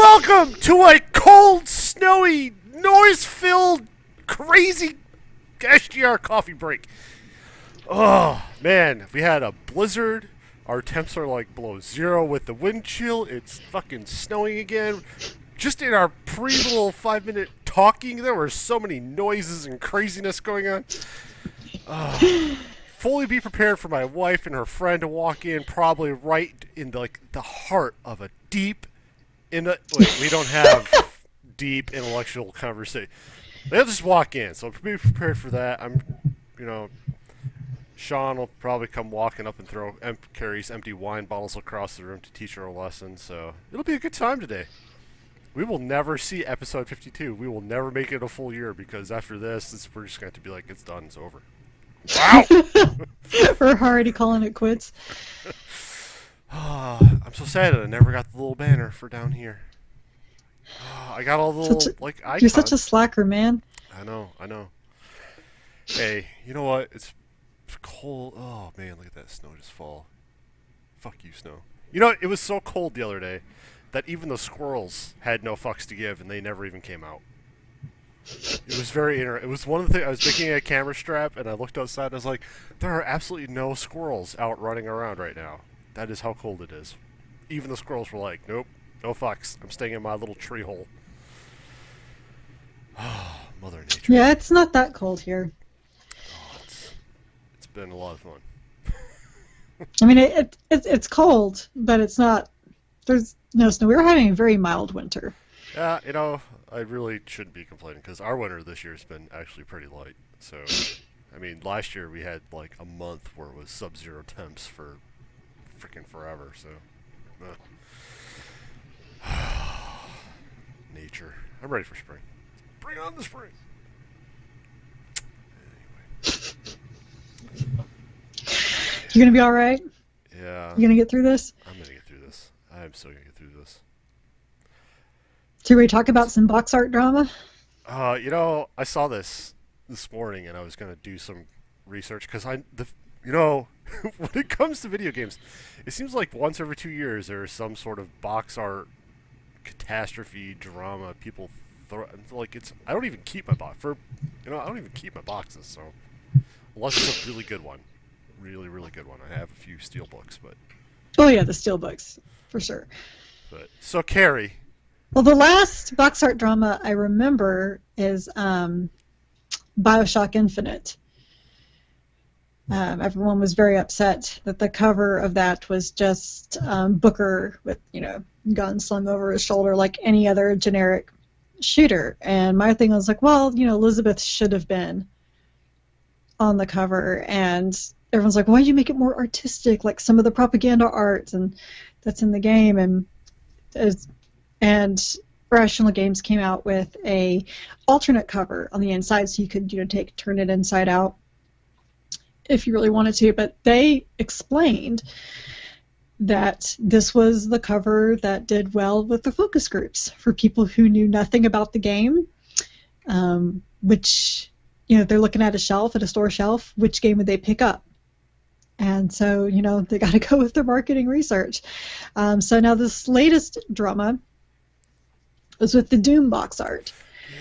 Welcome to a cold, snowy, noise-filled, crazy SGR coffee break. Oh, man, we had a blizzard. Our temps are like below zero with the wind chill. It's fucking snowing again. Just in our pre-little 5-minute talking, there were so many noises and craziness going on. Fully be prepared for my wife and her friend to walk in, probably right in the heart of a deep... Wait, we don't have deep intellectual conversation. They'll just walk in, so be prepared for that. Sean will probably come walking up and carries empty wine bottles across the room to teach her a lesson, so it'll be a good time today. We will never see episode 52. We will never make it a full year, because after this we're just going to be like, it's done, it's over. Wow! We're already calling it quits. I'm so sad that I never got the little banner for down here. I got all the little icons. You're such a slacker, man. I know. Hey, you know what? It's cold. Oh man, look at that snow just fall. Fuck you, snow. You know, it was so cold the other day that even the squirrels had no fucks to give, and they never even came out. It was very It was one of the things. I was making a camera strap, and I looked outside, and I was like, there are absolutely no squirrels out running around right now. That is how cold it is. Even the squirrels were like, nope, no fucks. I'm staying in my little tree hole. Oh, Mother Nature. Yeah, it's not that cold here. Oh, it's been a lot of fun. I mean, it's cold, but it's not... There's no snow. We were having a very mild winter. Yeah, I really shouldn't be complaining, because our winter this year has been actually pretty light. So, I mean, last year we had like a month where it was sub-zero temps for freaking forever, so nature. I'm ready for spring. Bring on the spring. Anyway. You gonna be all right? Yeah. You gonna get through this? I'm gonna get through this. I'm still gonna get through this. Should we talk about some box art drama? I saw this morning, and I was gonna do some research, because when it comes to video games, it seems like once every 2 years there is some sort of box art catastrophe drama people throw. I don't even keep my box I don't even keep my boxes. So unless it's a really good one, really really good one, I have a few steel books, but. Oh yeah, the steel books for sure. But so Carrie. Well, the last box art drama I remember is BioShock Infinite. Everyone was very upset that the cover of that was just Booker with, gun slung over his shoulder like any other generic shooter. And my thing was like, well, Elizabeth should have been on the cover. And everyone's like, why don't you make it more artistic, like some of the propaganda art and that's in the game? And Rational Games came out with a alternate cover on the inside, so you could turn it inside out if you really wanted to, but they explained that this was the cover that did well with the focus groups for people who knew nothing about the game, which, they're looking at a store shelf, which game would they pick up? And so, they got to go with their marketing research. So now this latest drama was with the Doom box art.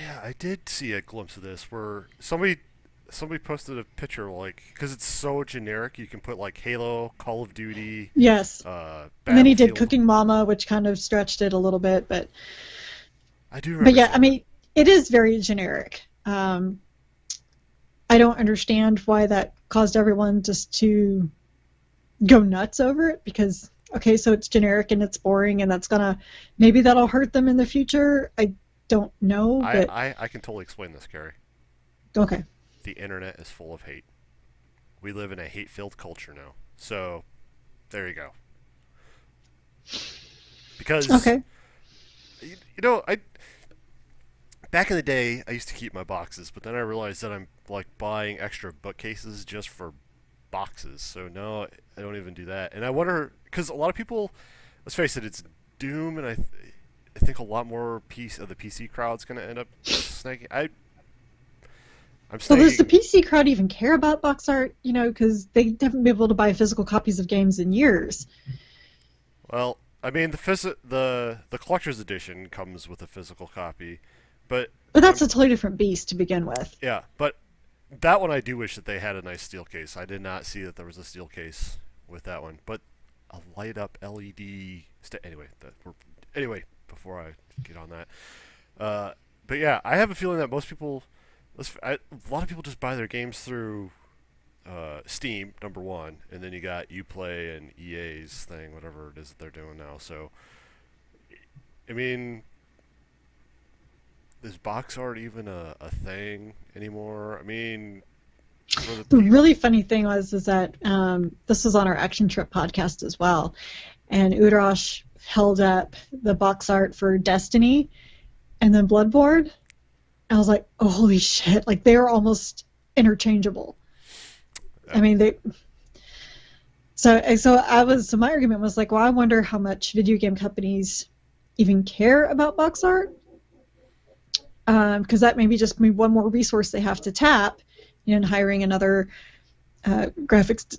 Yeah, I did see a glimpse of this where somebody posted a picture, because it's so generic, you can put Halo, Call of Duty. Yes. And then he did Cooking Mama, which kind of stretched it a little bit, but. I do remember. But yeah, I mean, it is very generic. I don't understand why that caused everyone just to go nuts over it, because okay, so it's generic and it's boring, and maybe that'll hurt them in the future. I don't know. But I can totally explain this, Carrie. Okay. The internet is full of hate. We live in a hate-filled culture now. So, there you go. Because, okay. Back in the day, I used to keep my boxes, but then I realized that I'm buying extra bookcases just for boxes. So no, I don't even do that. And I wonder, because a lot of people, let's face it, it's Doom, and I think a lot more of the PC crowd's going to end up snagging. Well, does the PC crowd even care about box art? Because they haven't been able to buy physical copies of games in years. Well, I mean, the collector's edition comes with a physical copy, but But I'm that's a totally different beast to begin with. yeah, but that one I do wish that they had a nice steel case. I did not see that there was a steel case with that one, but a light up LED. Anyway, anyway, before I get on that, but yeah, I have a feeling that most people, a lot of people just buy their games through Steam, number one, and then you got UPlay and EA's thing, whatever it is that they're doing now. So, I mean, is box art even a thing anymore? I mean, for the The people. really funny thing was is that this was on our Action Trip podcast as well, and Udrosh held up the box art for Destiny and then Bloodborne. I was like, oh, holy shit! Like they are almost interchangeable. I mean, they. So my argument was like, well, I wonder how much video game companies even care about box art, because that may be just maybe one more resource they have to tap, in hiring another graphics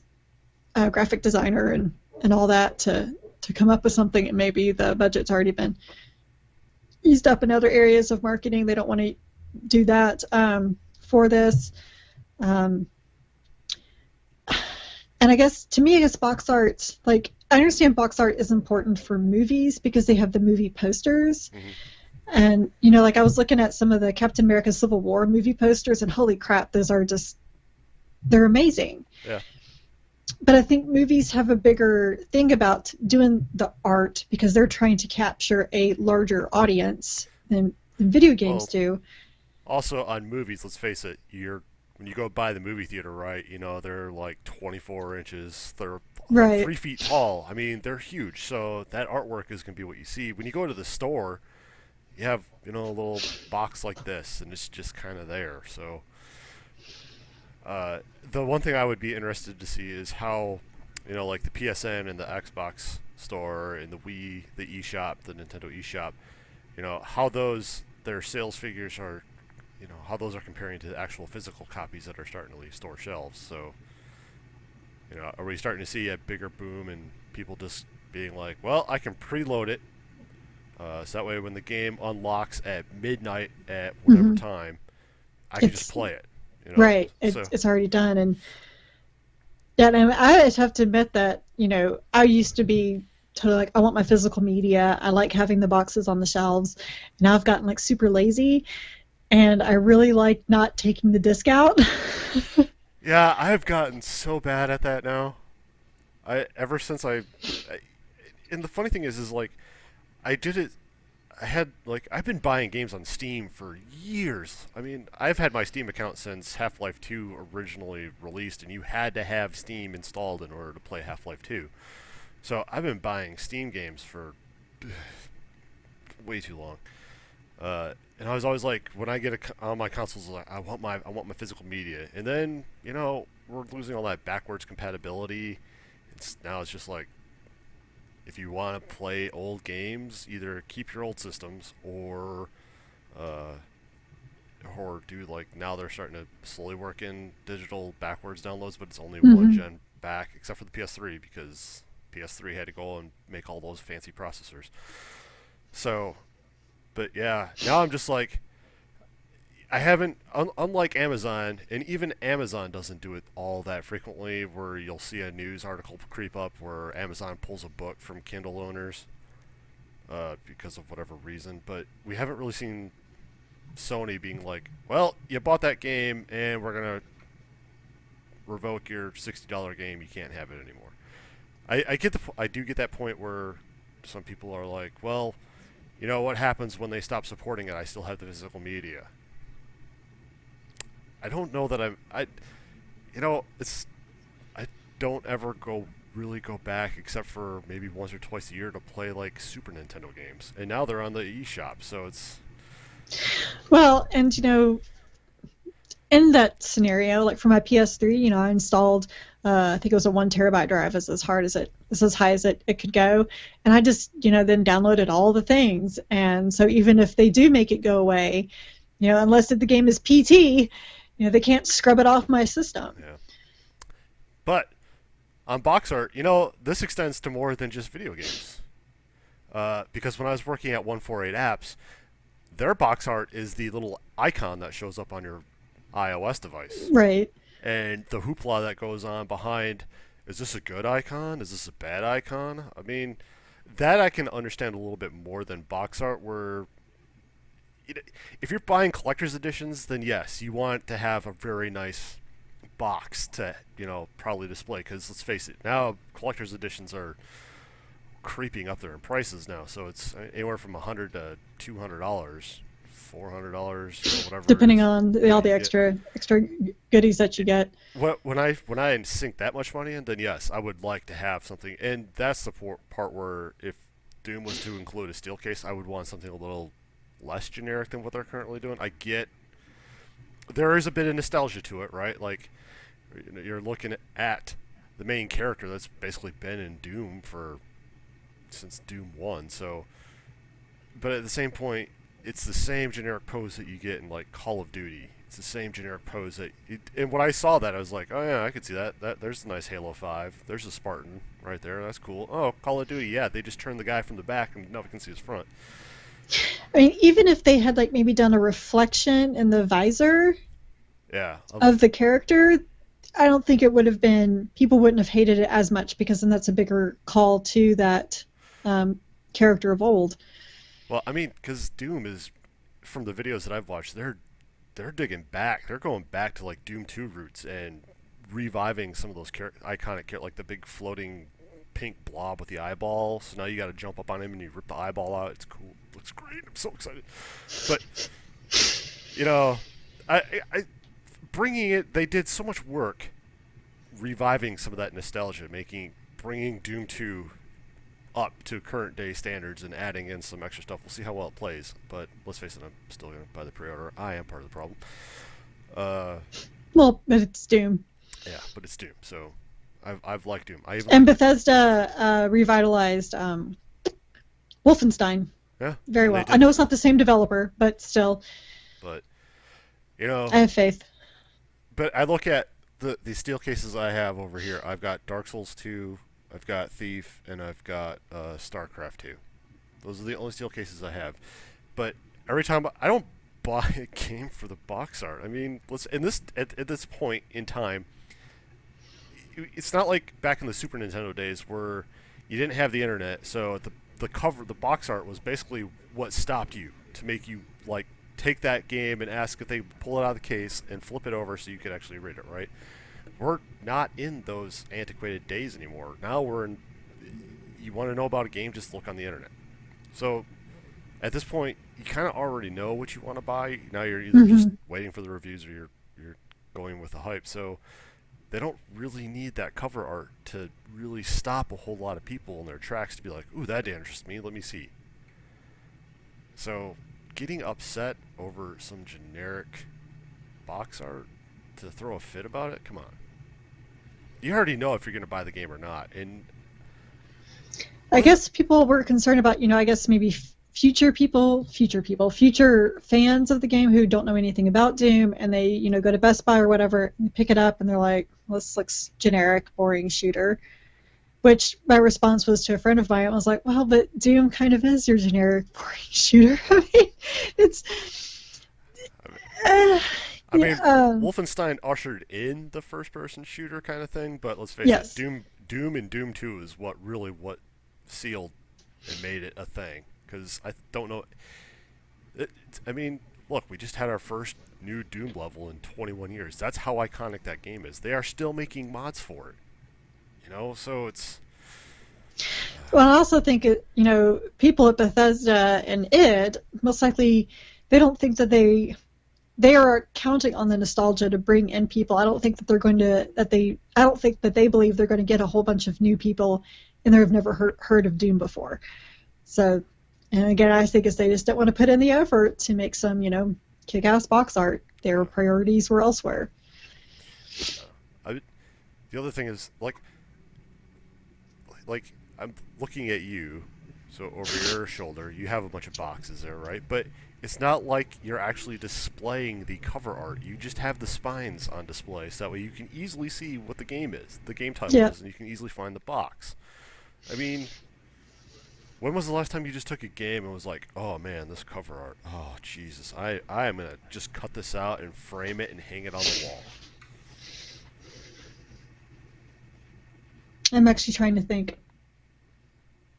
graphic designer and all that to come up with something, and maybe the budget's already been used up in other areas of marketing. They don't want to do that for this. Um, and I guess to me, I guess box art, like I understand box art is important for movies because they have the movie posters. Mm-hmm. And, like I was looking at some of the Captain America Civil War movie posters, and holy crap, those are just, they're amazing. Yeah. But I think movies have a bigger thing about doing the art because they're trying to capture a larger audience than video games do. Also, on movies, let's face it, when you go by the movie theater, right? They're like 24 inches. They're Right. 3 feet tall. I mean, they're huge. So that artwork is going to be what you see. When you go to the store, you have a little box like this, and it's just kind of there. So the one thing I would be interested to see is how like the PSN and the Xbox store and the Wii, the eShop, the Nintendo eShop, how their sales figures are, how those are comparing to the actual physical copies that are starting to leave store shelves. So are we starting to see a bigger boom and people just being like, well, I can preload it. So that way, when the game unlocks at midnight at whatever time, I can just play it. Right. So, It's already done. And yeah, and I just have to admit that, I used to be totally like, I want my physical media. I like having the boxes on the shelves. Now I've gotten like super lazy, and I really like not taking the disc out. yeah, I've gotten so bad at that now. Ever since and the funny thing is like, I did it. I've been buying games on Steam for years. I mean, I've had my Steam account since Half-Life 2 originally released, and you had to have Steam installed in order to play Half-Life 2. So I've been buying Steam games for way too long. And I was always like, when I get on my consoles, like I want my physical media. And then we're losing all that backwards compatibility. Now it's just like, if you want to play old games, either keep your old systems or do like now they're starting to slowly work in digital backwards downloads, but it's only one gen back, except for the PS3 because PS3 had to go and make all those fancy processors. So, but yeah, now I'm just like, I haven't, unlike Amazon, and even Amazon doesn't do it all that frequently, where you'll see a news article creep up where Amazon pulls a book from Kindle owners because of whatever reason. But we haven't really seen Sony being like, well, you bought that game, and we're going to revoke your $60 game. You can't have it anymore. I do get that point where some people are like, well, what happens when they stop supporting it? I still have the physical media. I don't know that I don't ever really go back except for maybe once or twice a year to play like Super Nintendo games. And now they're on the eShop, so it's Well, and in that scenario, like for my PS3, I installed, I think it was a 1 terabyte drive, is as high as it could go, and I just, then downloaded all the things, and so even if they do make it go away, unless the game is PT, they can't scrub it off my system. Yeah. But on box art, this extends to more than just video games. Because when I was working at 148 Apps, their box art is the little icon that shows up on your iOS device. Right. And the hoopla that goes on behind, is this a good icon? Is this a bad icon? I mean, that I can understand a little bit more than box art, where if you're buying collector's editions, then yes, you want to have a very nice box to, probably display. Because let's face it, now collector's editions are creeping up there in prices now. So it's anywhere from $100 to $200, $400, whatever it Depending is. on all the Yeah. extra goodies that you get. When I sink that much money in, then yes, I would like to have something. And that's the part where if Doom was to include a steel case, I would want something a little less generic than what they're currently doing. I get there is a bit of nostalgia to it, right? Like you're looking at the main character that's basically been in Doom for since Doom 1. So, but at the same point, it's the same generic pose that you get in like Call of Duty. It's the same generic pose and when I saw that, I was like, oh yeah, I could see that. There's a nice Halo 5. There's a Spartan right there. That's cool. Oh, Call of Duty. Yeah, they just turned the guy from the back and nobody can see his front. I mean, even if they had like maybe done a reflection in the visor Yeah. of the character, I don't think it would have been, people wouldn't have hated it as much, because then that's a bigger call to that character of old. Well, I mean, because Doom is, from the videos that I've watched, they're digging back. They're going back to like Doom 2 roots and reviving some of those iconic, like the big floating pink blob with the eyeball. So now you got to jump up on him and you rip the eyeball out. It's cool. Looks great. I'm so excited. But you know, I bringing it. They did so much work reviving some of that nostalgia, bringing Doom 2 up to current day standards and adding in some extra stuff. We'll see how well it plays, but let's face it, I'm still going to buy the pre-order. I am part of the problem. Well, but it's Doom. Yeah, but it's Doom, so I've liked Doom. And Bethesda revitalized Wolfenstein Yeah, very well. I know it's not the same developer, but still. But I have faith. But I look at the steel cases I have over here. I've got Dark Souls 2, I've got Thief, and I've got StarCraft 2. Those are the only steel cases I have. But every time I don't buy a game for the box art. I mean, at this point in time, it's not like back in the Super Nintendo days where you didn't have the internet, so the box art was basically what stopped you to make you like take that game and ask if they pull it out of the case and flip it over so you could actually read it, right? We're not in those antiquated days anymore. Now you want to know about a game, just look on the internet. So at this point, you kind of already know what you want to buy. Now you're either just waiting for the reviews or you're going with the hype. So they don't really need that cover art to really stop a whole lot of people in their tracks to be like, ooh, that interests me, let me see. So getting upset over some generic box art to throw a fit about it, come on. You already know if you're going to buy the game or not. And I guess people were concerned about, I guess maybe future fans of the game who don't know anything about Doom, and they, go to Best Buy or whatever, and pick it up, and they're like, well, this looks generic, boring shooter. Which my response was to a friend of mine. I was like, well, but Doom kind of is your generic, boring shooter. I mean, it's... Wolfenstein ushered in the first-person shooter kind of thing, but let's face it, Doom and Doom 2 is what sealed and made it a thing. Because I don't know... look, we just had our first new Doom level in 21 years. That's how iconic that game is. They are still making mods for it. So it's... Well, I also think, people at Bethesda and id, most likely, they don't think that they are counting on the nostalgia to bring in people. I don't think that I don't think that they believe they're going to get a whole bunch of new people and they've never heard of Doom before. So, and again, I think they just don't want to put in the effort to make some, kick-ass box art. Their priorities were elsewhere. The other thing is, like I'm looking at you, so over your shoulder, you have a bunch of boxes there, right? But it's not like you're actually displaying the cover art. You just have the spines on display, so that way you can easily see what the game is, the game title is, and you can easily find the box. I mean, When was the last time you just took a game and was like, oh man, this cover art, oh Jesus, I am gonna just cut this out and frame it and hang it on the wall. I'm actually trying to think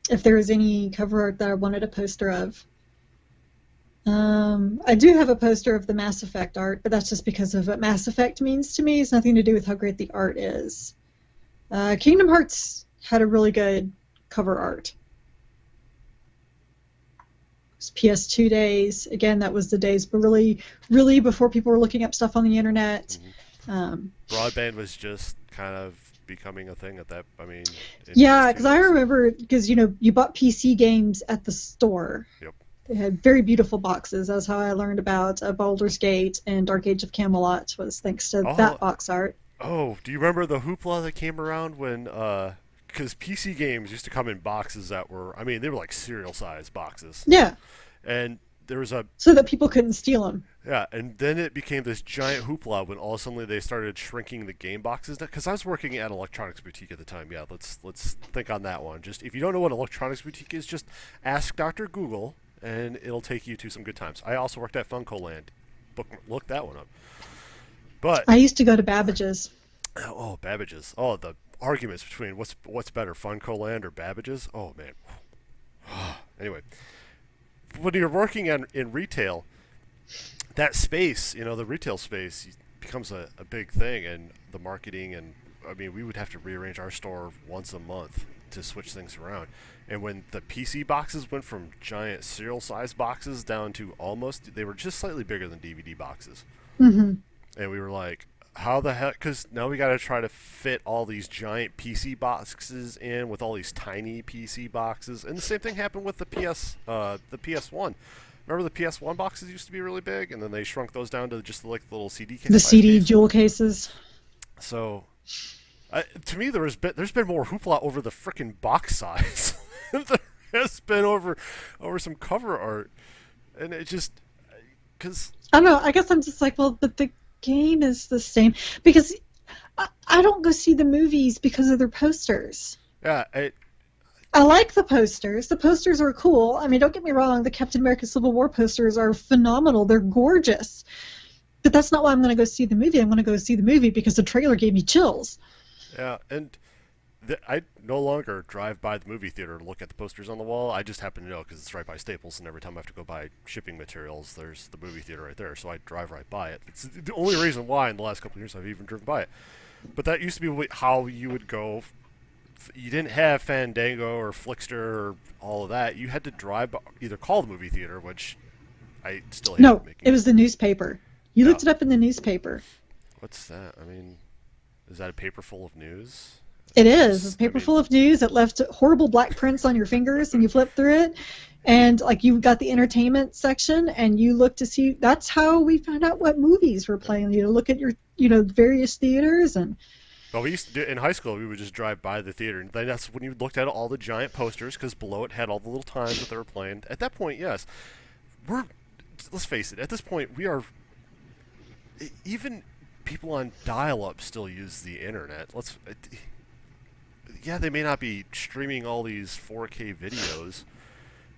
if there was any cover art that I wanted a poster of. I do have a poster of the Mass Effect art, but that's just because of what Mass Effect means to me. It's nothing to do with how great the art is. Kingdom Hearts had a really good cover art. It was PS2 days. Again, that was the days, but really, really before people were looking up stuff on the internet. Broadband was just kind of becoming a thing at that. I mean, yeah, because I remember you bought PC games at the store. Yep. They had very beautiful boxes. That's how I learned about Baldur's Gate and Dark Age of Camelot, was thanks to that box art. Oh, do you remember the hoopla that came around when, because PC games used to come in boxes that were, I mean, they were like cereal-sized boxes. Yeah. And there was a... So that people couldn't steal them. Yeah, and then it became this giant hoopla when all of a sudden they started shrinking the game boxes. Because I was working at an electronics boutique at the time. Yeah, let's think on that one. Just if you don't know what an electronics boutique is, just ask Dr. Google, and it'll take you to some good times. I also worked at Funko Land. Look that one up. But I used to go to Babbage's. Oh, Babbage's. Oh, the arguments between what's better, Funko Land or Babbage's. Oh man. Anyway, when you're working in retail, that space, the retail space becomes a big thing, and the marketing, and I mean, we would have to rearrange our store once a month to switch things around. And when the PC boxes went from giant cereal-sized boxes down to they were just slightly bigger than DVD boxes. Mm-hmm. And we were like, how the heck? Because now we got to try to fit all these giant PC boxes in with all these tiny PC boxes. And the same thing happened with the PS1. Remember the PS1 boxes used to be really big, and then they shrunk those down to just like the little CD cases. The CD jewel cases. So, to me, there's been more hoopla over the frickin' box size than there has been over some cover art, and it just because I don't know. I guess I'm just like, well, but the game is the same because I don't go see the movies because of their posters. Yeah, I like the posters. The posters are cool. I mean, don't get me wrong. The Captain America Civil War posters are phenomenal. They're gorgeous. But that's not why I'm going to go see the movie. I'm going to go see the movie because the trailer gave me chills. Yeah, and I no longer drive by the movie theater to look at the posters on the wall. I just happen to know because it's right by Staples, and every time I have to go buy shipping materials, there's the movie theater right there, so I drive right by it. It's the only reason why in the last couple of years I've even driven by it. But that used to be how you would go. You didn't have Fandango or Flickster or all of that. You had to drive by, either call the movie theater, which I still hate making. It was the newspaper. You looked it up in the newspaper. What's that? I mean, is that a paper full of news? It is. It's a paper full of news. It left horrible black prints on your fingers, and you flip through it, and like you got the entertainment section, and you look to see. That's how we found out what movies were playing. Look at your various theaters and. Well, we used to do in high school. We would just drive by the theater, and then that's when you looked at all the giant posters because below it had all the little times that they were playing. At that point, yes, let's face it. At this point, we are even people on dial-up still use the internet. Yeah, they may not be streaming all these 4K videos,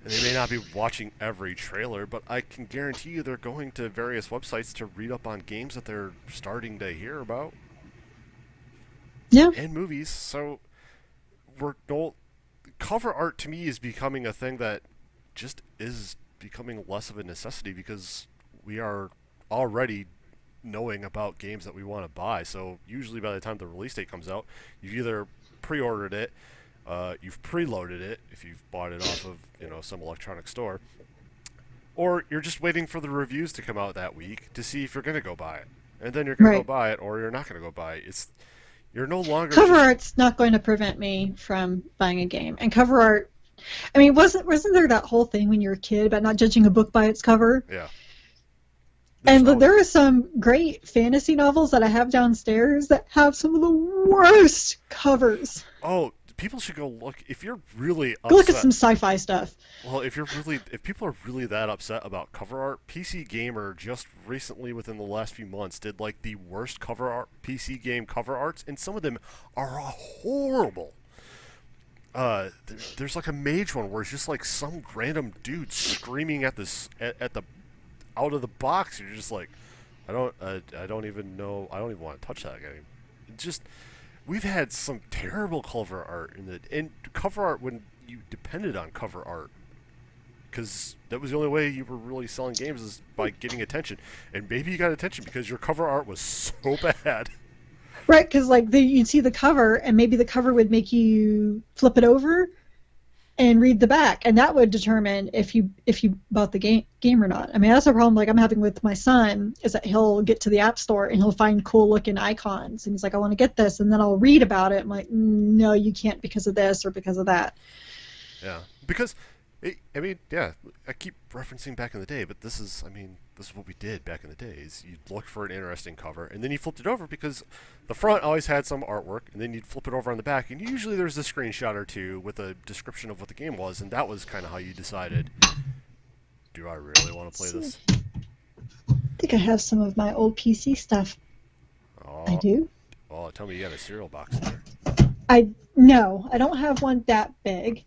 and they may not be watching every trailer, but I can guarantee you they're going to various websites to read up on games that they're starting to hear about. Yeah. And movies, so cover art to me is becoming a thing that just is becoming less of a necessity because we are already knowing about games that we want to buy. So usually by the time the release date comes out, you've either pre-ordered it, you've preloaded it if you've bought it off of some electronic store, or you're just waiting for the reviews to come out that week to see if you're going to go buy it, and then you're going to go buy it, or you're not going to go buy it. You're no longer cover art's not going to prevent me from buying a game. And cover art, I mean, wasn't there that whole thing when you were a kid about not judging a book by its cover? Yeah. There are some great fantasy novels that I have downstairs that have some of the worst covers. Oh, people should go look. If you're really upset, go look at some sci-fi stuff. Well, if people are really that upset about cover art, PC Gamer just recently, within the last few months, did like the worst cover art PC game cover arts, and some of them are horrible. there's like a mage one where it's just like some random dude screaming at this at the out of the box. You're just like, I don't even know. I don't even want to touch that game. It just we've had some terrible cover art and cover art when you depended on cover art because that was the only way you were really selling games is by getting attention. And maybe you got attention because your cover art was so bad. Right, because like you'd see the cover, and maybe the cover would make you flip it over and read the back, and that would determine if you bought the game or not. I mean, that's a problem like I'm having with my son is that he'll get to the app store and he'll find cool looking icons, and he's like, I want to get this, and then I'll read about it. I'm like, no, you can't because of this or because of that. Yeah, because I mean, yeah, I keep referencing back in the day, but this is what we did back in the day. Is you'd look for an interesting cover, and then you flipped it over because the front always had some artwork, and then you'd flip it over on the back, and usually there's a screenshot or two with a description of what the game was, and that was kind of how you decided, do I really want to play this? I think I have some of my old PC stuff. Oh, I do. Oh, tell me you got a cereal box there. No, I don't have one that big.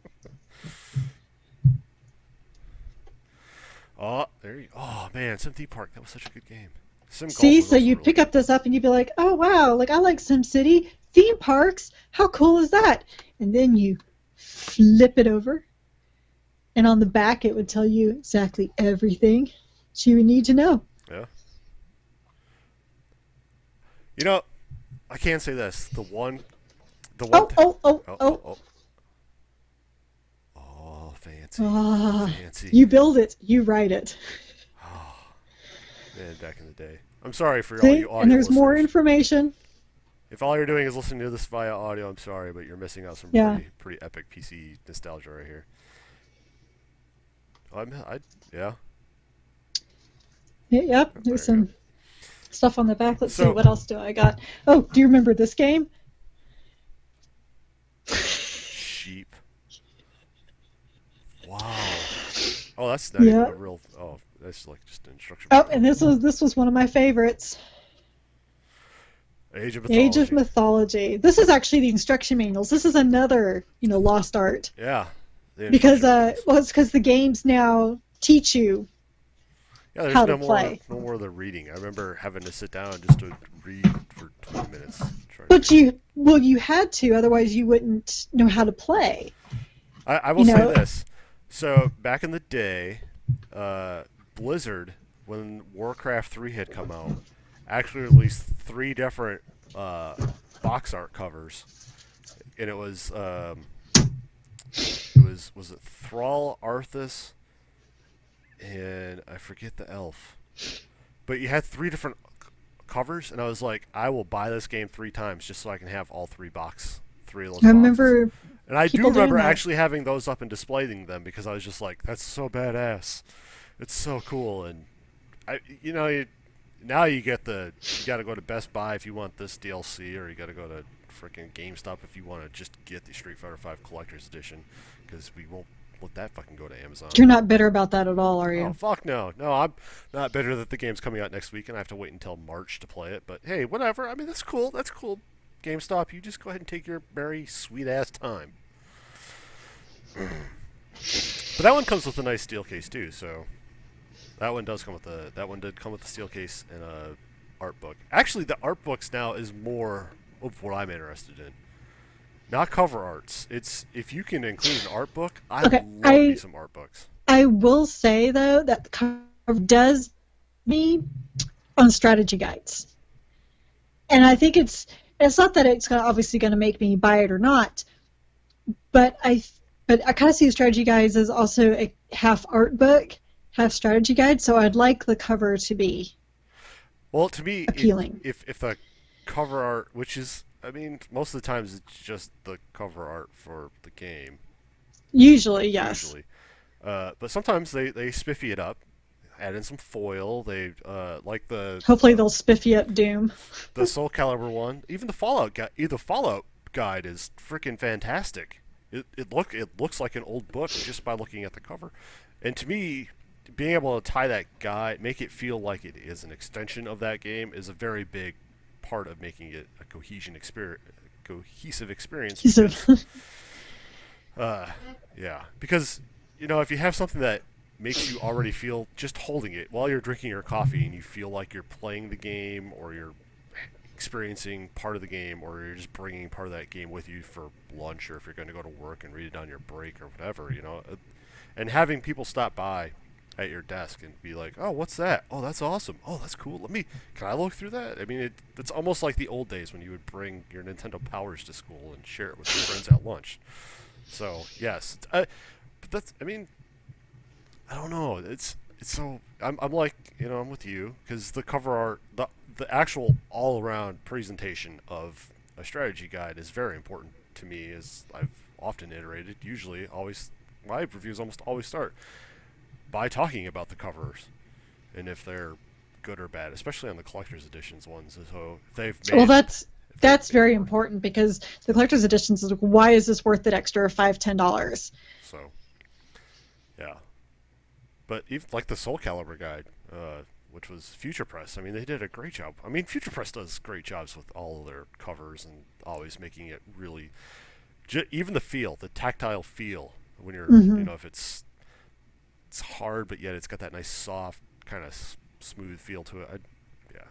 Oh, there you. Oh man, Sim Theme Park. That was such a good game. Sim Golf See, was so also you really pick good. up this up and you'd be like, oh wow, like I like SimCity theme parks. How cool is that? And then you flip it over, and on the back it would tell you exactly everything you would need to know. Yeah. You know, I can say this. The one. Oh, oh, oh, Oh, oh, oh. oh. Oh, fancy, Ah, fancy. you build it, you write it. Oh, man, back in the day. I'm sorry for all See, you audio and there's more listeners. information. If all you're doing is listening to this via audio, I'm sorry, but you're missing out some Yeah. pretty epic PC nostalgia right here. Yeah. Yep, There there's you go. some stuff on the back. Let's see, So, what else do I got? Oh, do you remember this game? sheep. Wow. Oh, that's not even Yeah. a real. Oh, that's like just an instruction Oh, book. and this was one of my favorites. Age of Age of Mythology. Mythology. This is actually the instruction manuals. This is another, lost art Yeah. The because instruction manuals. it's because the games now teach you Yeah, there's how to play. no more of the reading. I remember having to sit down just to read for 20 minutes. Trying But to, you had to, otherwise you wouldn't know how to play. I will You say know, this. So back in the day, Blizzard, when Warcraft 3 had come out, actually released 3 different box art covers, and was it Thrall, Arthas, and I forget the elf. But you had 3 different covers, and I was like, I will buy this game 3 times just so I can have all 3 of those I boxes. remember And I do people doing remember that. actually having those up and displaying them because I was just like, that's so badass. It's so cool. And now you got to go to Best Buy if you want this DLC, or you got to go to freaking GameStop if you want to just get the Street Fighter V Collector's Edition, because we won't let that fucking go to Amazon. You're not bitter about that at all, are Oh you? fuck no. No, I'm not bitter that the game's coming out next week and I have to wait until March to play it. But hey, whatever. I mean, that's cool. That's cool. GameStop, you just go ahead and take your very sweet ass time. But that one comes with a nice steel case too, so that one did come with the steel case and a art book. Actually, the art books now is more of what I'm interested in. Not cover arts. It's if you can include an art book, I Okay, love me some art books. I will say though that the cover does me on strategy guides, and I think it's not that it's obviously going to make me buy it or not, but I kind of see strategy guides as also a half art book, half strategy guide. So I'd like the cover to be Well, to me, appealing. if the cover art, which is, I mean, most of the times it's just the cover art for the game, Usually, yes. usually. But sometimes they spiffy it up, add in some foil. They like Hopefully they'll spiffy up Doom. the Soul Calibur one. Even the Fallout guide. The Fallout guide is freaking fantastic. It looks like an old book just by looking at the cover, and to me, being able to tie that guide, make it feel like it is an extension of that game, is a very big part of making it a cohesive experience. So, Uh, yeah, because if you have something that makes you already feel just holding it while you're drinking your coffee and you feel like you're playing the game or you're experiencing part of the game or you're just bringing part of that game with you for lunch or if you're going to go to work and read it on your break or whatever, and having people stop by at your desk and be like, "Oh, what's that? Oh, that's awesome. Oh, that's cool. Can I look through that?" I mean, it's almost like the old days when you would bring your Nintendo Powers to school and share it with your friends at lunch. So yes, but I mean, I don't know. It's so I'm like I'm with you because the cover art, the actual all around presentation of a strategy guide is very important to me. As I've often iterated, usually always my reviews almost always start by talking about the covers and if they're good or bad, especially on the collector's editions ones. So Well, that's if they've that's made it very work. important because the collector's editions is like, why is this worth that extra $5-10? So yeah, but even like the Soul Calibur guide, which was Future Press. I mean, they did a great job. I mean, Future Press does great jobs with all of their covers and always making it really, even the feel, the tactile feel when you're, Hmm. if it's hard, but yet it's got that nice soft kind of smooth feel to it. Yeah,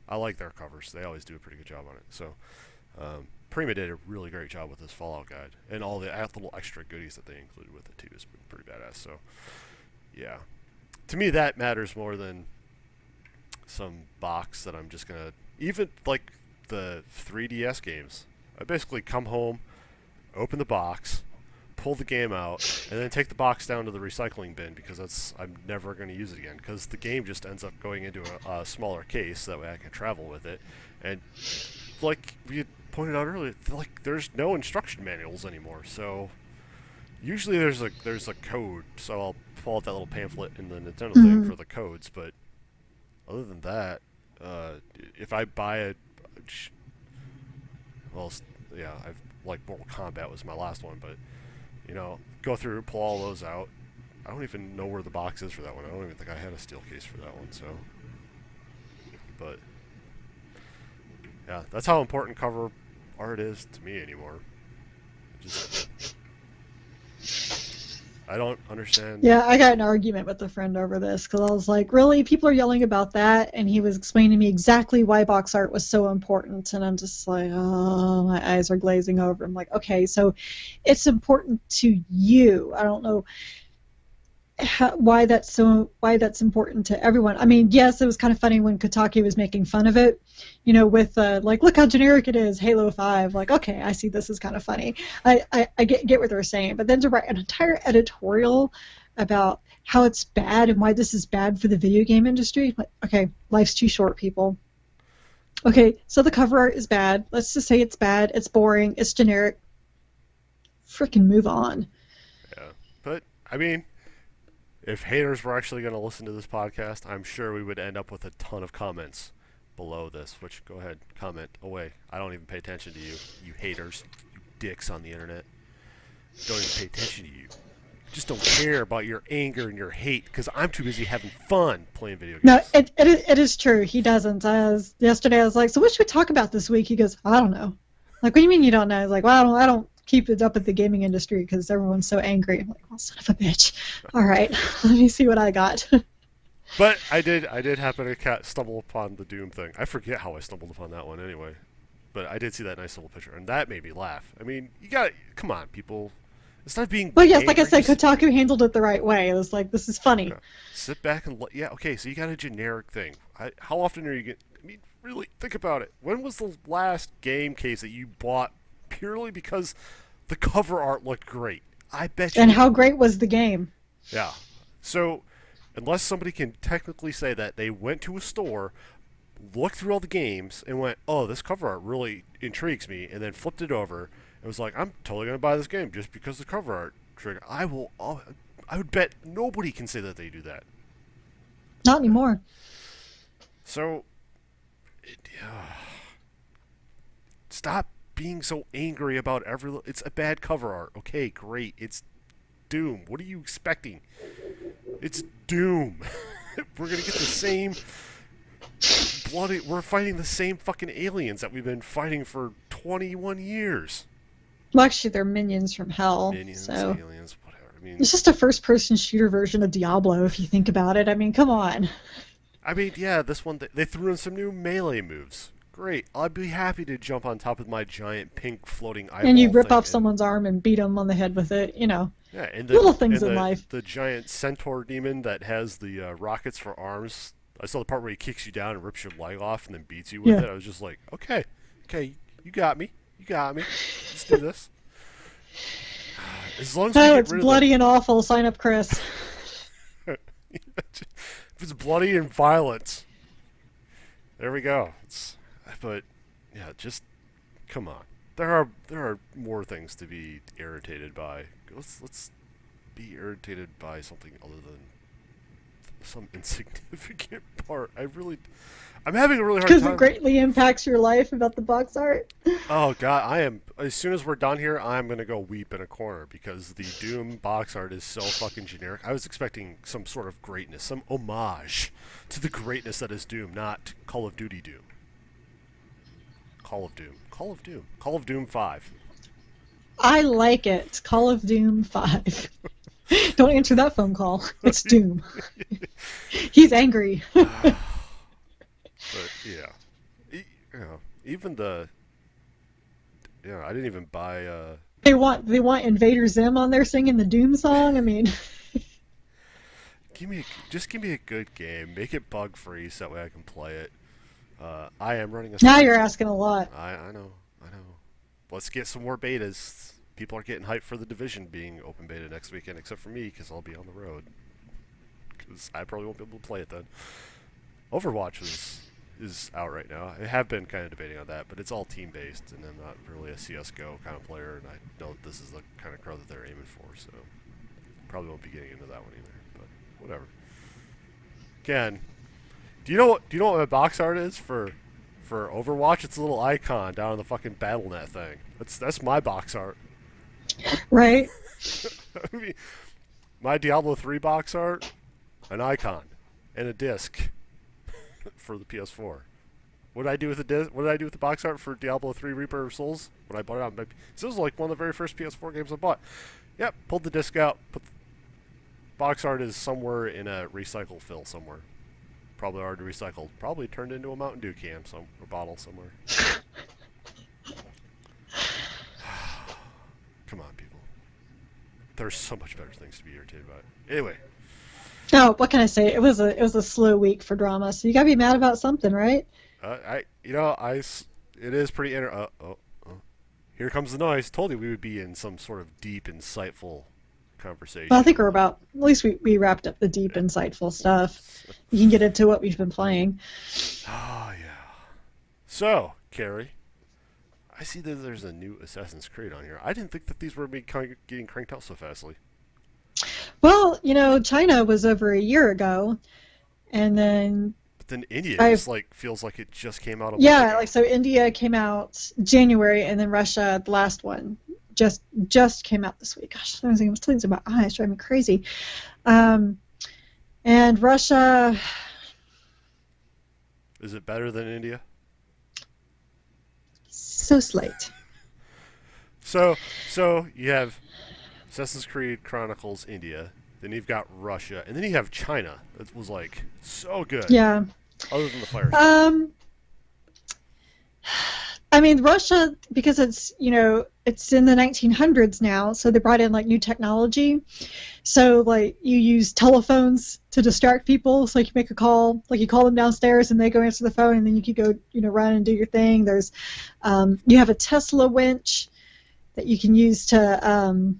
I like their covers. They always do a pretty good job on it. So Prima did a really great job with this Fallout guide and all the little extra goodies that they included with it too is pretty badass. So yeah, to me that matters more than some box that I'm just gonna even like the 3DS games. I basically come home, open the box, pull the game out, and then take the box down to the recycling bin because I'm never going to use it again because the game just ends up going into a smaller case that way I can travel with it. And like we pointed out earlier, like there's no instruction manuals anymore. So usually there's a code. So I'll pull out that little pamphlet in the Nintendo thing Hmm. for the codes. But other than that, if I buy well, yeah, I've like Mortal Kombat was my last one, but go through, pull all those out. I don't even know where the box is for that one. I don't even think I had a steel case for that one. So, but yeah, that's how important cover art is to me anymore. Just I don't understand. Yeah, I got an argument with a friend over this because I was like, really? People are yelling about that? And he was explaining to me exactly why box art was so important. And I'm just like, oh, my eyes are glazing over. I'm like, okay, so it's important to you. I don't know why that's important to everyone. I mean, yes, it was kind of funny when Kotaku was making fun of it, with like, look how generic it is, Halo 5. Like, okay, I see this is kind of funny. I get what they're saying, but then to write an entire editorial about how it's bad and why this is bad for the video game industry, like, okay, life's too short, people. Okay, so the cover art is bad. Let's just say it's bad. It's boring. It's generic. Freaking move on. Yeah, but I mean, if haters were actually going to listen to this podcast, I'm sure we would end up with a ton of comments below this. Which go ahead, comment away. I don't even pay attention to you, you haters, you dicks on the internet. Don't even pay attention to you. Just don't care about your anger and your hate because I'm too busy having fun playing video No, games. it is true. He doesn't. Yesterday, I was like, "So what should we talk about this week?" He goes, "I don't know." Like, what do you mean you don't know? I was like, "Well, I don't keep it up with the gaming industry because everyone's so angry." I'm like, "Well, son of a bitch." All right, let me see what I got. But I did happen to stumble upon the Doom thing. I forget how I stumbled upon that one anyway. But I did see that nice little picture, and that made me laugh. I mean, you got to come on, people. Instead of being Well, yes, like I angry, said, just Kotaku handled it the right way. It was like, this is funny. yeah, sit back and yeah. Okay, so you got a generic thing. How often are you getting? I mean, really think about it. When was the last game case that you bought purely because the cover art looked great? I bet And you. how great was the game? Yeah. So unless somebody can technically say that they went to a store, looked through all the games, and went, "Oh, this cover art really intrigues me," and then flipped it over and was like, "I'm totally gonna buy this game just because the cover art trigger." I would bet nobody can say that they do that. Not anymore. So, stop being so angry about every. It's a bad cover art. Okay, great. It's Doom. What are you expecting? It's Doom. We're gonna get the same We're fighting the same fucking aliens that we've been fighting for 21 years. Well, actually, they're minions from hell. Minions, So aliens, whatever. I mean, it's just a first-person shooter version of Diablo, if you think about it. I mean, come on. yeah, this one they threw in some new melee moves. Great, I'd be happy to jump on top of my giant pink floating And you eyeball rip thing. off someone's arm and beat them on the head with it. Yeah, and Little things in the life. the giant centaur demon that has the rockets for arms. I saw the part where he kicks you down and rips your leg off and then beats you with Yeah. it. I was just like, okay, you got me, Let's do this. As long as we Oh, get it's rid bloody and awful. Sign up, Chris. of the, if it's bloody and violent, there we go. But yeah, just come on. There are more things to be irritated by. Let's be irritated by something other than some insignificant part. I'm having a really hard Because time. it greatly impacts your life about the box art. Oh God, I am. As soon as we're done here, I'm gonna go weep in a corner because the Doom box art is so fucking generic. I was expecting some sort of greatness, some homage to the greatness that is Doom, not Call of Duty Doom. Call of Doom 5. I like it. Call of Doom 5. Don't answer that phone call. It's Doom. He's angry. But yeah, even I didn't even buy. They want Invader Zim on there singing the Doom song. I mean, Just give me a good game. Make it bug free so that way I can play it. I am running a. now you're asking a lot. I know. Let's get some more betas. People are getting hyped for the Division being open beta next weekend, except for me because I'll be on the road. Because I probably won't be able to play it then. Overwatch is out right now. I have been kind of debating on that, but it's all team based, and I'm not really a CS:GO kind of player, and I know this is the kind of crowd that they're aiming for, so probably won't be getting into that one either. But whatever. Again, do you know what my box art is for Overwatch? It's a little icon down on the fucking BattleNet thing. That's my box art. Right? I mean, my Diablo 3 box art, an icon, and a disc for the PS4. What did I do with the disc? What did I do with the box art for Diablo 3 Reaper of Souls when I bought it out? This was like one of the very first PS4 games I bought. Yep, pulled the disc out. Box art is somewhere in a recycle fill somewhere. Probably already recycled. Probably turned into a Mountain Dew can or bottle somewhere. Come on, people. There's so much better things to be irritated about. Anyway. Oh, what can I say? It was a slow week for drama, so you gotta be mad about something, right? It is pretty here comes the noise. Told you we would be in some sort of deep, insightful conversation. Well, I think we're about. At least we wrapped up the deep, insightful stuff. You can get into what we've been playing. Oh yeah. So, Carrie, I see that there's a new Assassin's Creed on here. I didn't think that these were getting cranked out so fastly. Well, China was over a year ago, and then But then India just feels like it just came out. So India came out January, and then Russia, the last one, just came out this week. Gosh, I was telling you about eyes, driving me crazy. And Russia. Is it better than India? So slight. So you have Assassin's Creed Chronicles India, then you've got Russia, and then you have China. That was like so good. Yeah. Other than the fire. I mean, Russia, because it's it's in the 1900s now, so they brought in like new technology. So like you use telephones to distract people. So you can make a call, like you call them downstairs and they go answer the phone, and then you could go run and do your thing. There's you have a Tesla winch that you can use to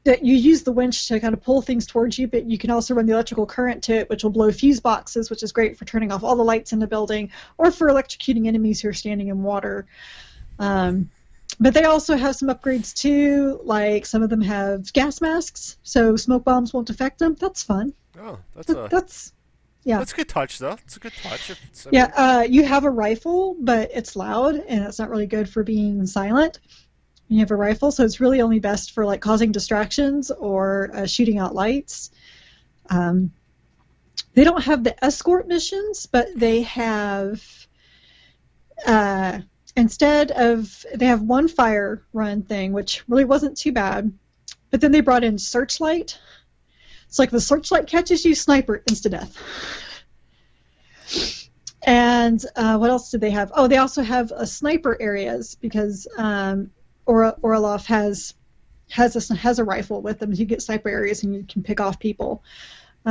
that you use the winch to kind of pull things towards you, but you can also run the electrical current to it, which will blow fuse boxes, which is great for turning off all the lights in the building or for electrocuting enemies who are standing in water. But they also have some upgrades too, like some of them have gas masks, so smoke bombs won't affect them. That's fun. Oh, that's yeah. That's a good touch, though. It's a good touch. You have a rifle, but it's loud and it's not really good for being silent. You have a rifle, so it's really only best for like causing distractions or shooting out lights. They don't have the escort missions, but they have instead of, they have one fire run thing, which really wasn't too bad, but then they brought in searchlight. It's like the searchlight catches you, sniper, insta-death. And what else did they have? Oh, they also have sniper areas because Orlov has a rifle with them. You get sniper areas and you can pick off people.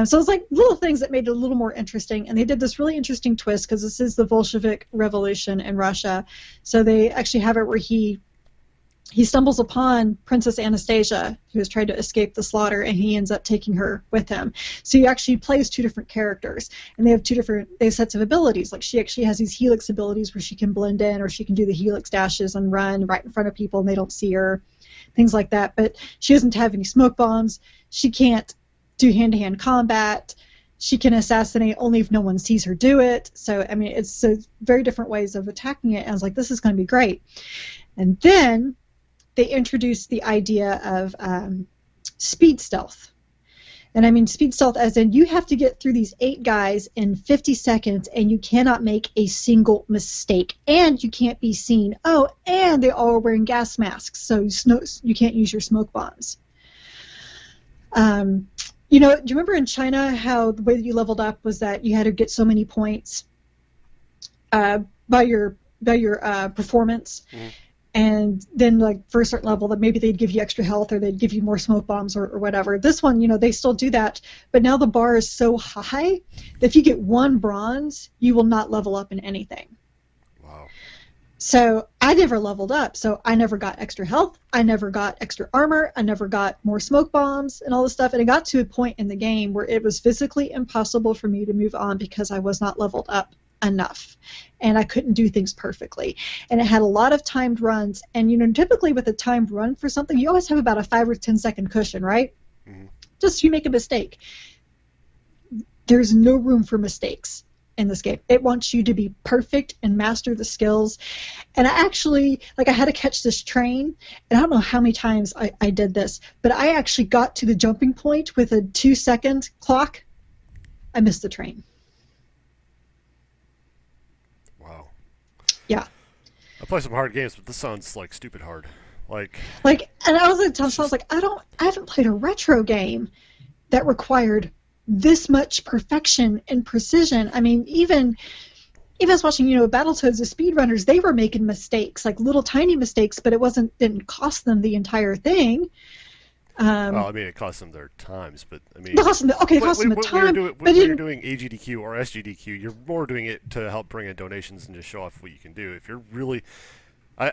So it's like little things that made it a little more interesting. And they did this really interesting twist because this is the Bolshevik Revolution in Russia. So they actually have it where he stumbles upon Princess Anastasia, who has tried to escape the slaughter, and he ends up taking her with him. So he actually plays two different characters, and they have sets of abilities. Like she actually has these helix abilities where she can blend in, or she can do the helix dashes and run right in front of people and they don't see her, things like that. But she doesn't have any smoke bombs. She can't do hand-to-hand combat. She can assassinate only if no one sees her do it. So, I mean, it's very different ways of attacking it, and I was like, this is going to be great. And then they introduced the idea of speed stealth. And I mean speed stealth as in you have to get through these 8 guys in 50 seconds and you cannot make a single mistake. And you can't be seen. Oh, and they all are wearing gas masks, so you can't use your smoke bombs. You know, do you remember in China how the way that you leveled up was that you had to get so many points by your performance? Mm-hmm. And then, like, for a certain level, that maybe they'd give you extra health or they'd give you more smoke bombs or whatever. This one, you know, they still do that, but now the bar is so high that if you get 1 bronze, you will not level up in anything. Wow. So I never leveled up, so I never got extra health, I never got extra armor, I never got more smoke bombs and all this stuff, and it got to a point in the game where it was physically impossible for me to move on because I was not leveled up enough and I couldn't do things perfectly, and it had a lot of timed runs. And you know, typically with a timed run for something, you always have about a 5 or 10 second cushion, right? Mm-hmm. Just if you make a mistake. There's no room for mistakes in this game. It wants you to be perfect and master the skills. And I actually, like, I had to catch this train, and I don't know how many times I did this, but I actually got to the jumping point with a 2-second clock. I missed the train. Wow. Yeah. I play some hard games, but this sounds like stupid hard. Like, and I was at times I was like, I haven't played a retro game that required this much perfection and precision. I mean, even I was watching, you know, Battletoads, the speedrunners, they were making mistakes, like little tiny mistakes, but didn't cost them the entire thing. Well, I mean, it costs them their times, but I mean, it cost them the time. When you're doing AGDQ or SGDQ, you're more doing it to help bring in donations and just show off what you can do. If you're really, I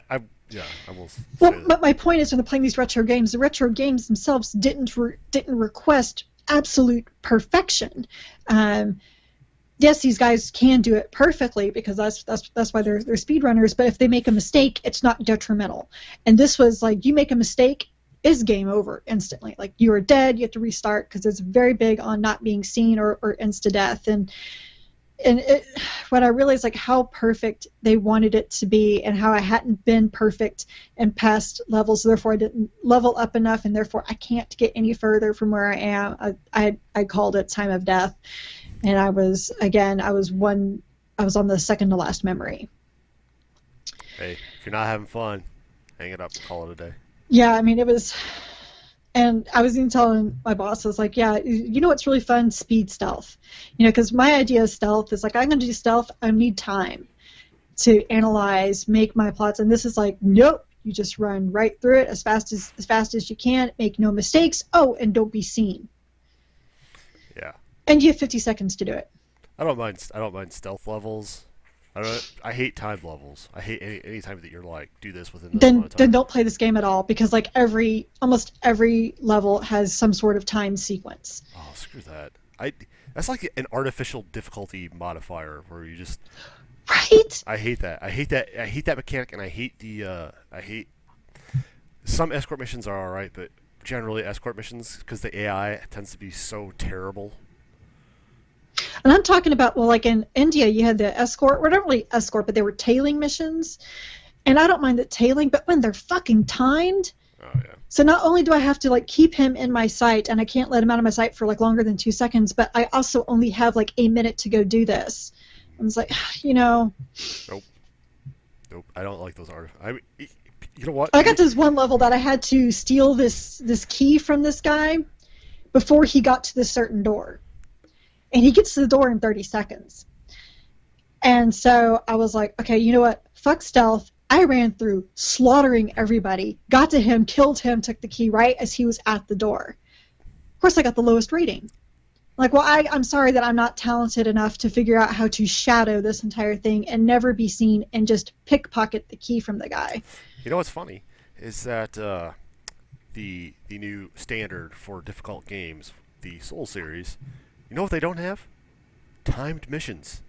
will. Well, but my point is, when they're playing these retro games, the retro games themselves didn't request absolute perfection. Yes, these guys can do it perfectly because that's why they're speedrunners. But if they make a mistake, it's not detrimental. And this was like, you make a mistake, is game over instantly. Like, you are dead, you have to restart, because it's very big on not being seen or insta-death. And when I realized, like, how perfect they wanted it to be and how I hadn't been perfect in past levels, so therefore I didn't level up enough, and therefore I can't get any further from where I am, I called it time of death. And I was on the second to last memory. Hey, if you're not having fun, hang it up, call it a day. Yeah, I mean, it was, and I was even telling my boss, I was like, yeah, you know what's really fun? Speed stealth. You know, because my idea of stealth is like, I'm going to do stealth, I need time to analyze, make my plots, and this is like, nope, you just run right through it as fast as you can, make no mistakes, and don't be seen. Yeah. And you have 50 seconds to do it. I don't mind stealth levels. I hate time levels. I hate any time that you're like, do this within this amount of time. Then don't play this game at all, because like almost every level has some sort of time sequence. Oh, screw that. That's like an artificial difficulty modifier where you just. Right. I hate that. I hate that mechanic, and I hate some escort missions are alright, but generally escort missions, because the AI tends to be so terrible. And I'm talking about, well, like in India, you had the escort, well, not really escort, but they were tailing missions. And I don't mind the tailing, but when they're fucking timed. Oh, yeah. So not only do I have to, like, keep him in my sight, and I can't let him out of my sight for, like, longer than 2 seconds, but I also only have, like, a minute to go do this. I was like, you know. Nope. Nope, I don't like those art. You know what? I got this one level that I had to steal this key from this guy before he got to this certain door, and he gets to the door in 30 seconds. And so I was like, okay, you know what? Fuck stealth. I ran through, slaughtering everybody, got to him, killed him, took the key right as he was at the door. Of course, I got the lowest rating. Like, well, I'm sorry that I'm not talented enough to figure out how to shadow this entire thing and never be seen and just pickpocket the key from the guy. You know what's funny is that the new standard for difficult games, the Soul series, you know what they don't have? Timed missions.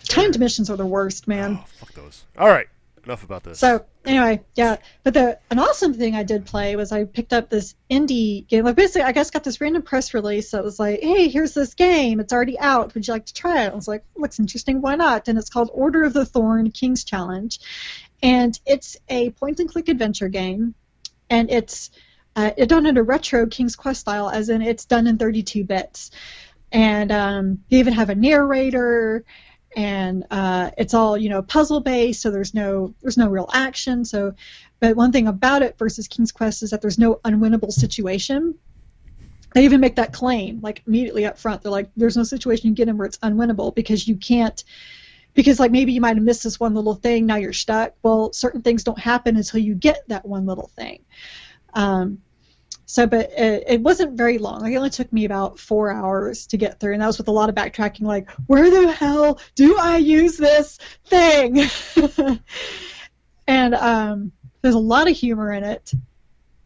Timed missions are the worst, man. Oh, fuck those. All right, enough about this. So anyway, yeah. But an awesome thing I did play was I picked up this indie game. Like basically, I guess got this random press release that was like, "Hey, here's this game. It's already out. Would you like to try it?" I was like, "Looks interesting. Why not?" And it's called Order of the Thorn: King's Challenge, and it's a point-and-click adventure game, and it's done in a retro King's Quest style, as in it's done in 32 bits, and they even have a narrator. And it's all, puzzle based, so there's no real action. So, but one thing about it versus King's Quest is that there's no unwinnable situation. They even make that claim, like immediately up front. They're like, there's no situation you get in where it's unwinnable because you can't, because like maybe you might have missed this one little thing, now you're stuck. Well, certain things don't happen until you get that one little thing. But it wasn't very long. Like, it only took me about 4 hours to get through, and that was with a lot of backtracking, like, where the hell do I use this thing? And there's a lot of humor in it,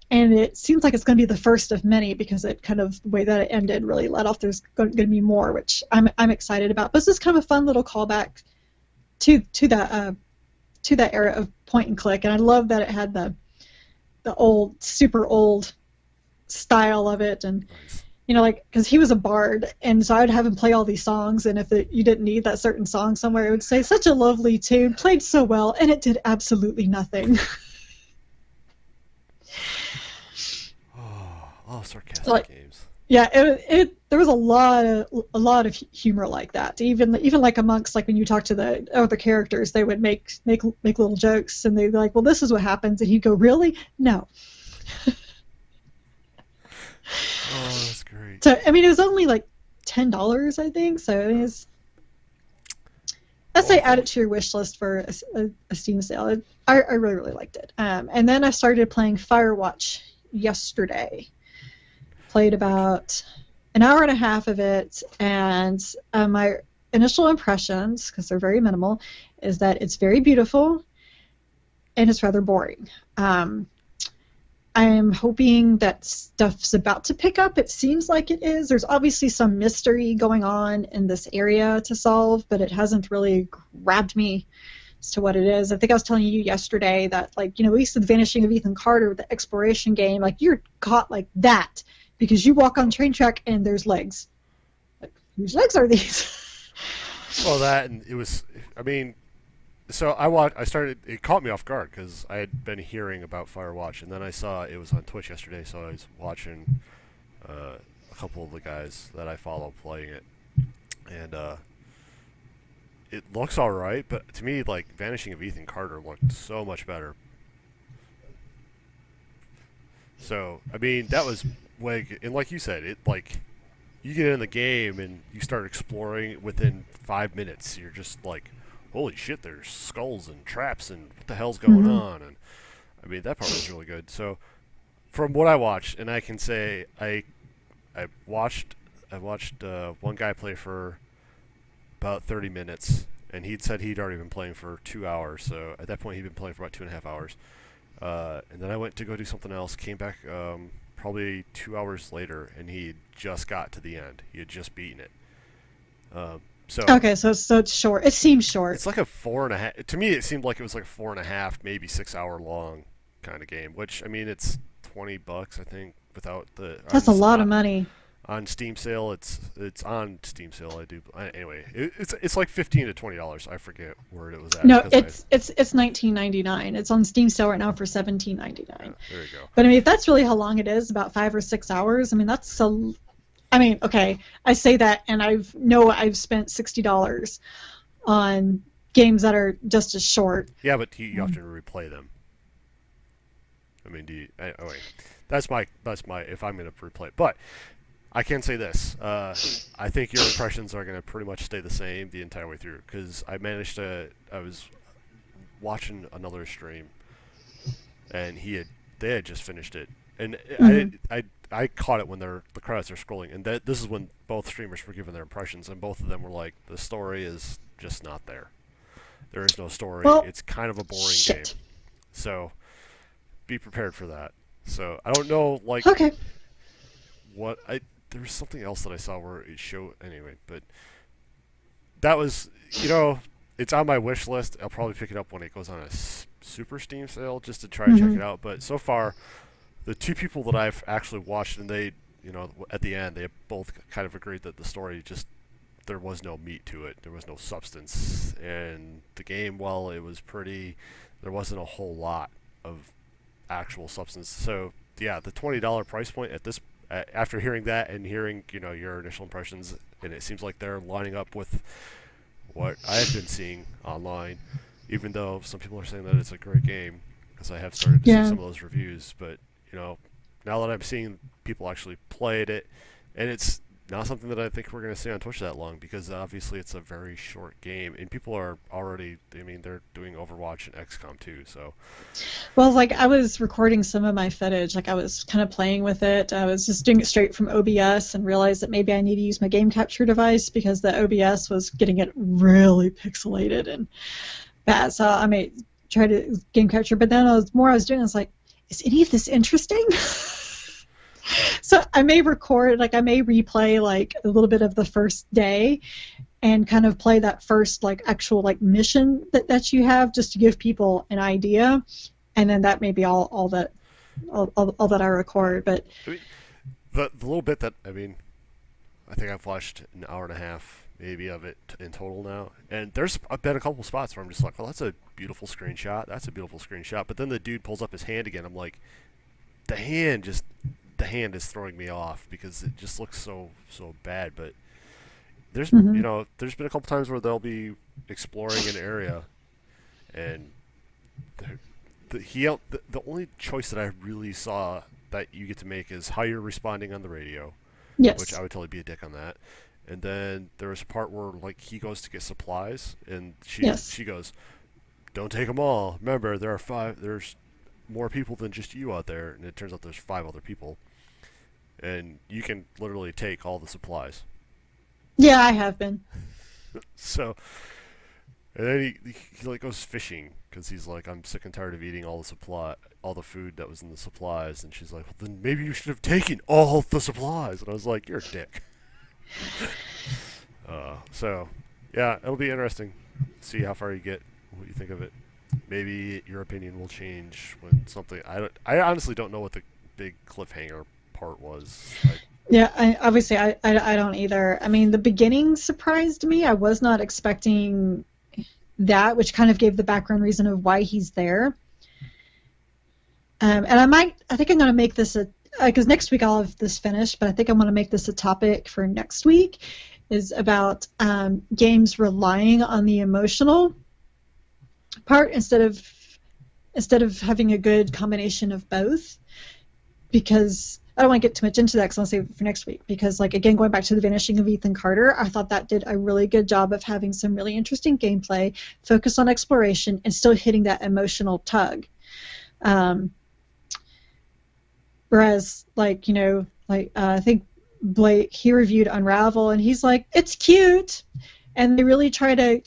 and it seems like it's going to be the first of many because it kind of, the way that it ended really let off there's going to be more, which I'm excited about. But this is kind of a fun little callback to that era of point and click, and I love that it had the old, super old style of it, and like, because he was a bard, and so I would have him play all these songs, and if you didn't need that certain song somewhere, it would say such a lovely tune, played so well, and it did absolutely nothing. Sarcastic games. Yeah, there was a lot of humor like that. Even like amongst, like, when you talk to the other characters, they would make little jokes, and they'd be like, well, this is what happens, and he'd go, really? No. Oh, that's great. So, I mean, it was only like $10, I think. So I'd say add it to your wish list for a Steam sale. I really, really liked it. And then I started playing Firewatch yesterday. Played about an hour and a half of it, and my initial impressions, because they're very minimal, is that it's very beautiful and it's rather boring. I'm hoping that stuff's about to pick up. It seems like it is. There's obviously some mystery going on in this area to solve, but it hasn't really grabbed me as to what it is. I think I was telling you yesterday that, like, at least the Vanishing of Ethan Carter, the exploration game, like, you're caught like that because you walk on the train track and there's legs. Like, whose legs are these? Well, that, and it was, I mean, so it caught me off guard because I had been hearing about Firewatch, and then I saw it was on Twitch yesterday, so I was watching a couple of the guys that I follow playing it, and it looks alright, but to me, like, Vanishing of Ethan Carter looked so much better. So, I mean, that was and like you said, it, like, you get in the game and you start exploring within 5 minutes, you're just like, holy shit, there's skulls and traps and what the hell's going on? And I mean, that part was really good. So from what I watched, and I can say I watched one guy play for about 30 minutes, and he'd said he'd already been playing for 2 hours. So at that point, he'd been playing for about 2.5 hours. And then I went to go do something else, came back probably 2 hours later, and he just got to the end. He had just beaten it. Okay, so it's short. It seems short. It's like a 4.5. To me, it seemed like it was like a 4.5, maybe 6 hour long kind of game. Which, I mean, it's $20, I think, without the. That's a lot of money. On Steam sale, it's on Steam sale. Anyway, it's like $15 to $20. I forget where it was at. No, it's $19.99. It's on Steam sale right now for $17.99. There you go. But I mean, if that's really how long it is, about 5 or 6 hours. I mean, that's a. I mean, okay, I say that, and I've spent $60 on games that are just as short. Yeah, but you have to replay them. I mean, do you? Oh wait, that's my. If I'm going to replay, but I can say this. I think your impressions are going to pretty much stay the same the entire way through because I managed to. I was watching another stream, and they had just finished it, and Mm-hmm. I caught it when the credits are scrolling, and this is when both streamers were giving their impressions, and both of them were like, the story is just not there. There is no story. Well, It's kind of a boring game. shit. So be prepared for that. So I don't know, like Okay. what I there was something else that I saw where it showed anyway, but that was it's on my wish list. I'll probably pick it up when it goes on a super Steam sale just to try to check Mm-hmm. it out. But so far, the two people that I've actually watched and they at the end they both kind of agreed that the story just there was no meat to it. There was no substance, and the game, while it was pretty, there wasn't a whole lot of actual substance. So yeah, the $20 price point at this after hearing that and hearing your initial impressions, and it seems like they're lining up with what I've been seeing online. Even though some people are saying that it's a great game, because I have started to see Yeah. some of those reviews, but now that I'm seeing people actually played it, and it's not something that I think we're going to see on Twitch that long because obviously it's a very short game, and people are already. I mean, they're doing Overwatch and XCOM too, so Well, like I was recording some of my footage, like I was kind of playing with it. I was just doing it straight from OBS and realized that maybe I need to use my game capture device because the OBS was getting it really pixelated and bad. So I may try to game capture, but then I was doing, I was like, is any of this interesting? So I may record, like I may replay like a little bit of the first day and kind of play that first like actual like mission that you have just to give people an idea, and then that may be all that I record. But I mean, the little bit that I think I've watched an hour and a half maybe of it in total now, and there's been a couple spots where I'm just like, well, that's a beautiful screenshot. That's a beautiful screenshot. But then the dude pulls up his hand again. I'm like, the hand just the hand is throwing me off because it just looks so bad. But mm-hmm. there's been a couple times where they'll be exploring an area, and the only choice that I really saw that you get to make is how you're responding on the radio, which I Yes, would totally be a dick on that. And then there was a part where like he goes to get supplies, and yes, she goes, "Don't take them all. Remember, there are five. There's more people than just you out there." And it turns out there's five other people, and you can literally take all the supplies. yeah, I have been. So, and then he like goes fishing because he's like, I'm sick and tired of eating all the food that was in the supplies. And she's like, well, then maybe you should have taken all the supplies. And I was like, you're a dick. So, yeah, it'll be interesting. See how far you get, what you think of it. Maybe your opinion will change when something. I honestly don't know what the big cliffhanger part was. Yeah, obviously I don't either. I mean, the beginning surprised me. I was not expecting that, which kind of gave the background reason of why he's there. And I think I'm going to make this a, because next week I'll have this finished, but I think I'm going to make this a topic for next week, is about games relying on the emotional part instead of having a good combination of both. Because I don't want to get too much into that because I'll save it for next week. Because, like, again, going back to the Vanishing of Ethan Carter, I thought that did a really good job of having some really interesting gameplay, focus on exploration, and still hitting that emotional tug. Um, Whereas, like, I think Blake, he reviewed Unravel, and he's like, it's cute. And they really try to,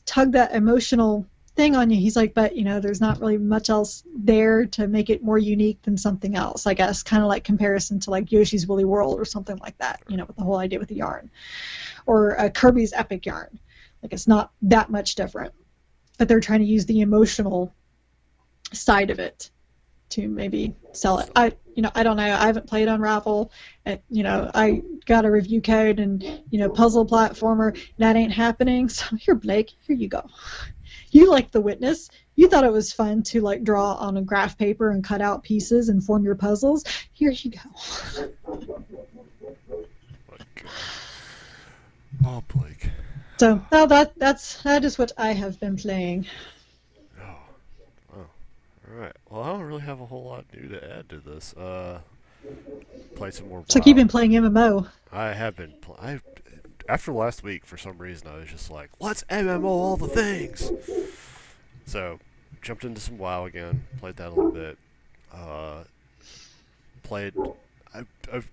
tug that emotional thing on you. He's like, but, there's not really much else there to make it more unique than something else, I guess. Kind of like comparison to, like, Yoshi's Woolly World or something like that, with the whole idea with the yarn. Or Kirby's Epic Yarn. Like, it's not that much different. But they're trying to use the emotional side of it to maybe sell it. I don't know. I haven't played Unravel. I got a review code and, puzzle platformer. That ain't happening. So here, Blake, here you go. You like The Witness. You thought it was fun to, like, draw on a graph paper and cut out pieces and form your puzzles. Here you go. Oh, Blake. So now that is what I have been playing. Oh, oh, all right. Well, I don't really have a whole lot new to add to this. Played some more So you've WoW. been playing MMO. I have been. After last week, for some reason, I was just like, let's MMO all the things. So, jumped into some WoW again. Played that a little bit. Uh, played. I've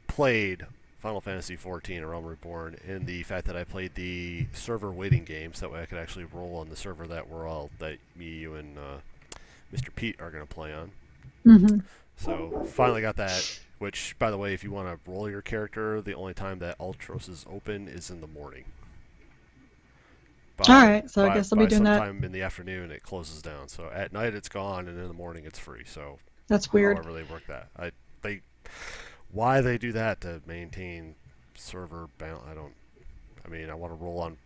played Final Fantasy XIV: A Realm Reborn, and the fact that I played the server waiting games, that way I could actually roll on the server that me, you, and Mr. Pete are going to play on. Mm-hmm. So finally got that. Which, by the way, if you want to roll your character, the only time that Ultros is open is in the morning. All By right, so I by guess I'll be by doing that. sometime in the afternoon, it closes down. So at night it's gone, and in the morning it's free. So That's weird. however they work that, they why they do that to maintain server balance. I don't. I mean, I want to roll on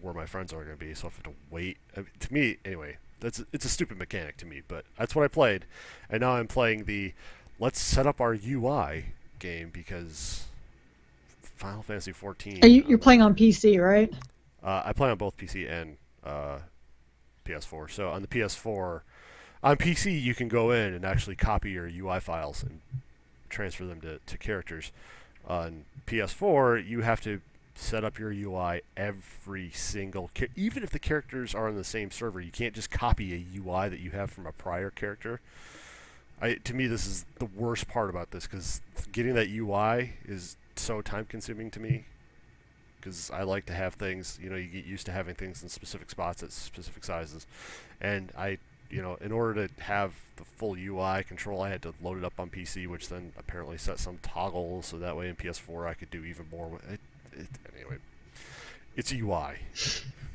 where my friends are going to be, so I have to wait. I mean, to me, anyway, it's a stupid mechanic to me, but that's what I played, and now I'm playing the let's set up our UI game because Final Fantasy 14 You're on the playing on PC, right? I play on both PC and PS4. So on the PS4, on PC you can go in and actually copy your UI files and transfer them to characters. On PS4, you have to set up your UI every single even if the characters are on the same server, you can't just copy a UI that you have from a prior character. To me, this is the worst part about this because getting that UI is so time consuming to me. Because I like to have things, you get used to having things in specific spots at specific sizes, and in order to have the full UI control, I had to load it up on PC, which then apparently set some toggles so that way in PS4 I could do even more with it. Anyway, it's a UI.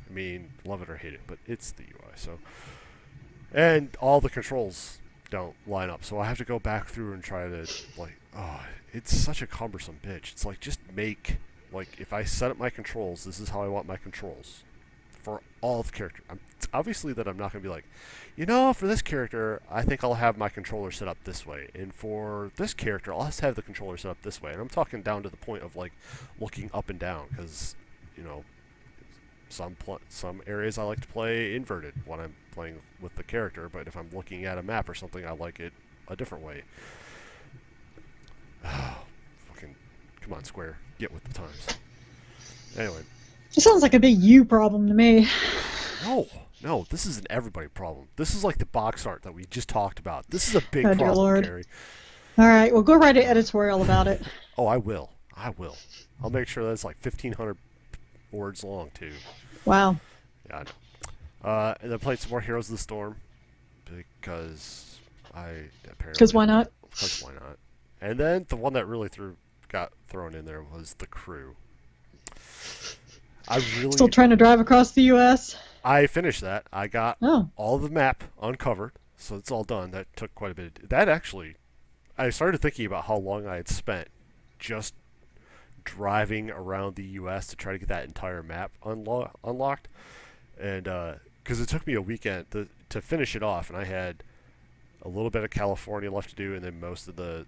I mean, love it or hate it, but it's the UI. So, and all the controls don't line up, so I have to go back through and try to it's such a cumbersome bitch. It's like just make if I set up my controls, this is how I want my controls for all the characters. It's obviously that I'm not going to be like, for this character, I think I'll have my controller set up this way, and for this character, I'll just have the controller set up this way. And I'm talking down to the point of looking up and down because some areas I like to play inverted when I'm playing with the character, but if I'm looking at a map or something, I like it a different way. Fucking come on, Square, get with the times. Anyway, It sounds like a big you problem to me. no, this is an everybody problem. This is like the box art that we just talked about. This is a big Oh, dear problem, Lord. Gary. All right, well, go write an editorial about it. Oh, I will. I'll make sure that's like 1,500 words long too. Wow. Yeah, I know. And then played some more Heroes of the Storm because Because why not? Because why not? And then the one that really got thrown in there was The Crew. Still trying to drive across the U.S.? I finished that. I got Oh. all the map uncovered, so it's all done. That took quite a bit. That actually, I started thinking about how long I had spent just driving around the U.S. to try to get that entire map unlocked, and because it took me a weekend to finish it off, and I had a little bit of California left to do, and then most of the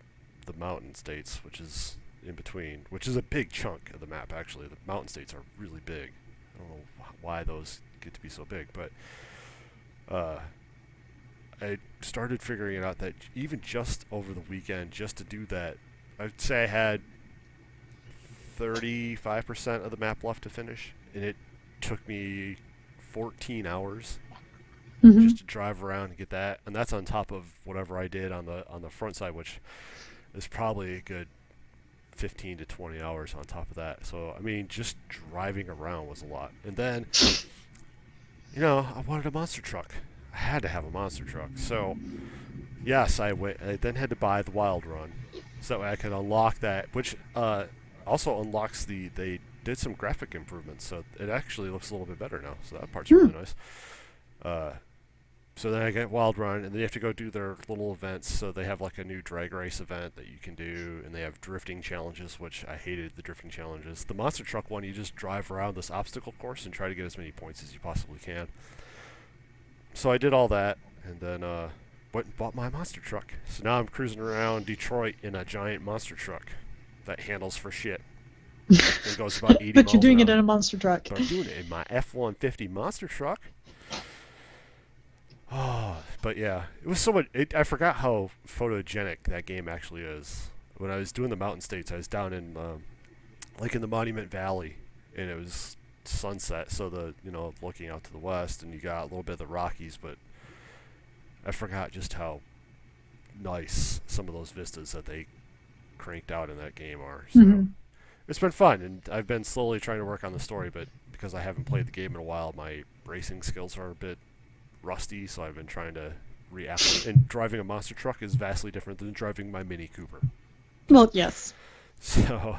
mountain states, which is in between, which is a big chunk of the map. Actually, the mountain states are really big. I don't know why those get to be so big, but I started figuring out that even just over the weekend, just to do that, I'd say I had 35% of the map left to finish, and it took me 14 hours just to drive around and get that, and that's on top of whatever I did on the front side, which is probably a good 15 to 20 hours on top of that. So I mean, just driving around was a lot. And then, I wanted a monster truck. I had to have a monster truck. So yes, I then had to buy the Wild Run, so that way I could unlock that, which also unlocks they did some graphic improvements, so it actually looks a little bit better now. So that part's really nice. So then I get Wild Run, and then you have to go do their little events. So they have like a new drag race event that you can do, and they have drifting challenges, which I hated the drifting challenges. The monster truck one, you just drive around this obstacle course and try to get as many points as you possibly can. So I did all that, and then went and bought my monster truck. So now I'm cruising around Detroit in a giant monster truck that handles for shit. It goes about 80 But you're miles doing an it hour. in a monster truck. But I'm doing it in my F-150 monster truck. Oh, but yeah, it was so much. I forgot how photogenic that game actually is. When I was doing the Mountain States, I was down in like in the Monument Valley, and it was sunset, so looking out to the west, and you got a little bit of the Rockies, but I forgot just how nice some of those vistas that they cranked out in that game are. So Mm-hmm. it's been fun, and I've been slowly trying to work on the story, but because I haven't played the game in a while, my racing skills are a bit rusty, so I've been trying to reapply. And driving a monster truck is vastly different than driving my Mini Cooper. Well, yes. So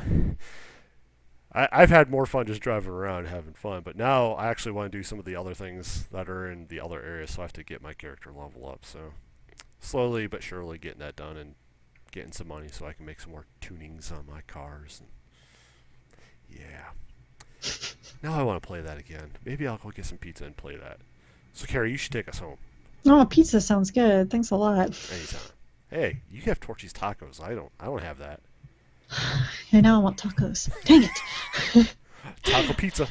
I've had more fun just driving around, having fun, but now I actually want to do some of the other things that are in the other areas, so I have to get my character level up. So slowly but surely getting that done and getting some money so I can make some more tunings on my cars. And yeah. Now I want to play that again. Maybe I'll go get some pizza and play that. So Carrie, you should take us home Oh, pizza sounds good. Thanks a lot. anytime. Hey, you have Torchy's tacos. I don't have that. And now I want tacos. Dang it. Taco pizza.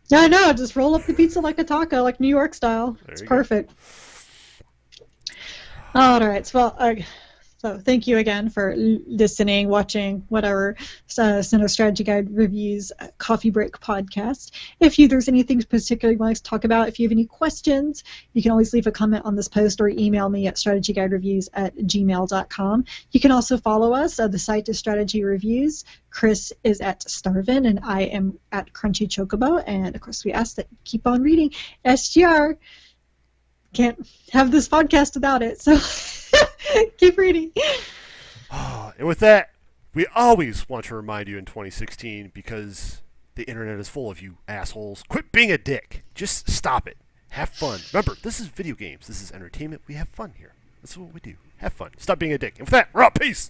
Yeah, I know. Just roll up the pizza like a taco, like New York style. There It's you go. perfect. All right. So thank you again for listening, watching, whatever. Center Strategy Guide Reviews Coffee Break podcast. If there's anything particularly you want to talk about, if you have any questions, you can always leave a comment on this post or email me at strategyguidereviews@gmail.com. You can also follow us. The site is Strategy Reviews. Chris is at Starvin, and I am at Crunchy Chocobo. And, of course, we ask that you keep on reading. SGR. Can't have this podcast without it, so keep reading. And with that, we always want to remind you in 2016, because the internet is full of you assholes. Quit being a dick. Just stop it. Have fun. Remember, this is video games. This is entertainment. We have fun here. That's what we do. Have fun. Stop being a dick. And with that, we're out. Peace.